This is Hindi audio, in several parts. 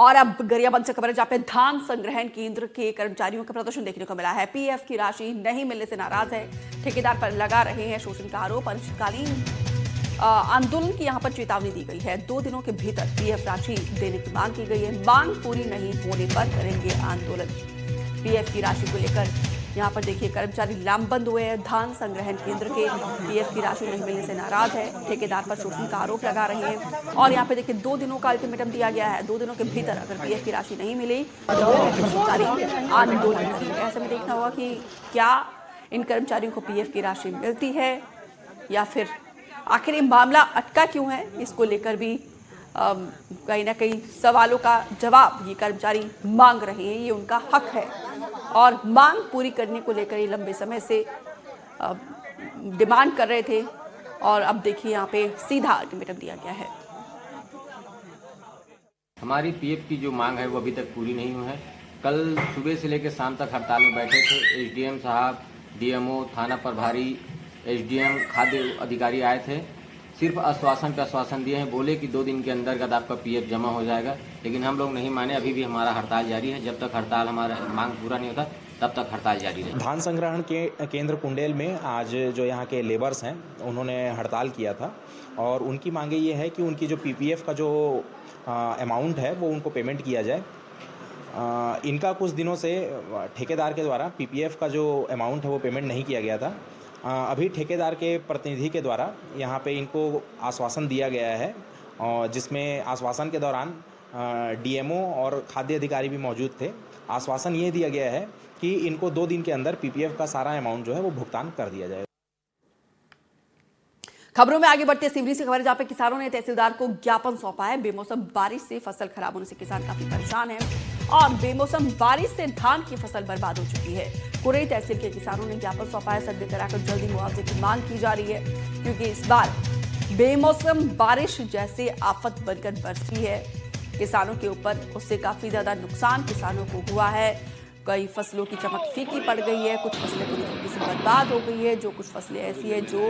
और अब गरियाबंद से खबर है जहां पे धान संग्रहण केंद्र के कर्मचारियों का प्रदर्शन देखने को मिला है। पीएफ की राशि नहीं मिलने से नाराज है, ठेकेदार पर लगा रहे हैं शोषण का आरोप। अनिश्चितकालीन आंदोलन की यहां पर चेतावनी दी गई है। 2 दिनों के भीतर पीएफ राशि देने की मांग की गई है। मांग पूरी नहीं होने पर करेंगे आंदोलन। पीएफ की राशि को लेकर यहाँ पर देखिए कर्मचारी लामबंद हुए हैं। धान संग्रहण केंद्र के पीएफ की राशि नहीं मिलने से नाराज है, ठेकेदार पर शोषण का आरोप लगा रहे हैं। और यहाँ पे देखिए 2 दिनों का अल्टीमेटम दिया गया है। 2 दिनों के भीतर अगर पीएफ की राशि नहीं मिली तो कर्मचारी आंदोलन करेंगे। ऐसे में देखना होगा कि क्या इन कर्मचारियों को पीएफ की राशि मिलती है या फिर आखिर ये मामला अटका क्यों है, इसको लेकर भी कहीं ना कहीं सवालों का जवाब ये कर्मचारी मांग रहे हैं। ये उनका हक है और मांग पूरी करने को लेकर ये लंबे समय से डिमांड कर रहे थे और अब देखिए यहाँ पे सीधा अल्टीमेटम दिया गया है। हमारी पीएफ की जो मांग है वो अभी तक पूरी नहीं हुई है। कल सुबह से लेकर शाम तक हड़ताल में बैठे थे। एसडीएम साहब, डीएमओ, थाना प्रभारी, एसडीएम, खाद्य अधिकारी आए थे। सिर्फ आश्वासन पे आश्वासन दिए हैं। बोले कि 2 दिन के अंतर्गत आपका पीएफ जमा हो जाएगा, लेकिन हम लोग नहीं माने। अभी भी हमारा हड़ताल जारी है। जब तक हड़ताल हमारा मांग पूरा नहीं होता तब तक हड़ताल जारी रहेगी। धान संग्रहण के केंद्र कुंडेल में आज जो यहाँ के लेबर्स हैं उन्होंने हड़ताल किया था और उनकी मांगे ये है कि उनकी जो पीपीएफ का जो अमाउंट है वो उनको पेमेंट किया जाए। इनका कुछ दिनों से ठेकेदार के द्वारा पीपीएफ का जो अमाउंट है वो पेमेंट नहीं किया गया था। अभी ठेकेदार के प्रतिनिधि के द्वारा यहाँ पे इनको आश्वासन दिया गया है और जिसमें आश्वासन के दौरान डीएमओ और खाद्य अधिकारी भी मौजूद थे। आश्वासन ये दिया गया है कि इनको 2 दिन के अंदर पीपीएफ का सारा अमाउंट जो है वो भुगतान कर दिया जाएगा। खबरों में आगे बढ़ते सिवनी से खबर है जहां पे किसानों ने तहसीलदार को ज्ञापन सौंपा है। बेमौसम बारिश से फसल खराब होने से किसान काफी परेशान हैं और बेमौसम बारिश से धान की फसल बर्बाद हो चुकी है। कुरई तहसील के किसानों ने ज्ञापन सौंपा है। सर्वे कराकर जल्दी मुआवजे की मांग की जा रही है क्योंकि इस बार बेमौसम बारिश जैसे आफत बनकर बरसी है किसानों के ऊपर। उससे काफी ज्यादा नुकसान किसानों को हुआ है। कई फसलों की चमक फीकी पड़ गई है, कुछ फसलें पूरी तरीके से बर्बाद हो गई है। जो कुछ फसलें ऐसी है जो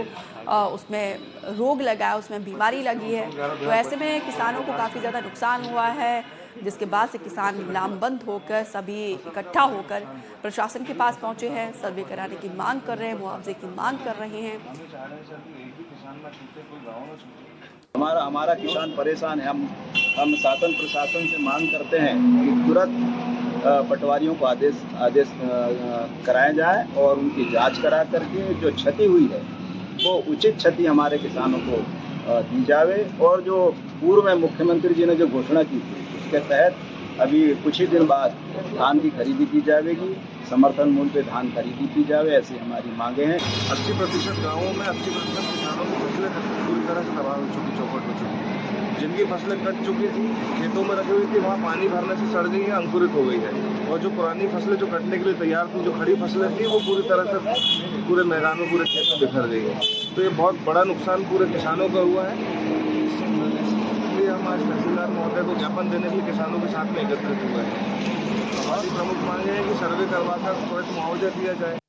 उसमें रोग लगा है, उसमें बीमारी लगी है, तो ऐसे में किसानों को काफ़ी ज़्यादा नुकसान हुआ है। जिसके बाद से किसान लामबंद होकर सभी इकट्ठा होकर प्रशासन के पास पहुंचे हैं। सर्वे कराने की मांग कर रहे हैं, मुआवजे की मांग कर रहे हैं। हमारा किसान परेशान है। हम शासन प्रशासन से मांग करते हैं कि तुरंत पटवारियों को आदेश कराया जाए और उनकी जांच करा करके जो क्षति हुई है वो उचित क्षति हमारे किसानों को दी जावे। और जो पूर्व में मुख्यमंत्री जी ने जो घोषणा की थी उसके तहत अभी कुछ ही दिन बाद धान की खरीदी की जाएगी, समर्थन मूल्य पे धान खरीदी की जावे, ऐसी हमारी मांगे हैं। 80% गाँवों में 80% किसानों की फसलें पूरी तरह से तबाह हो चुकी, चौपट हो चुकी है। जिनकी फसलें कट चुकी थी, खेतों में रखी हुई थी, वहाँ पानी भरने से सड़ गई है, अंकुरित हो गई है। और जो पुरानी फसलें जो कटने के लिए तैयार थी, जो खड़ी फसलें थी, वो पूरी तरह से पूरे मैदान में, पूरे खेत में बिखर गई है। तो ये बहुत बड़ा नुकसान पूरे किसानों का हुआ है। इसलिए हम आज तहसीलदार महोदय को ज्ञापन देने के लिए किसानों के साथ में एकत्रित हुए हैं। हमारी प्रमुख मांग है कि सर्वे करवाकर त्वरित मुआवजा दिया जाए।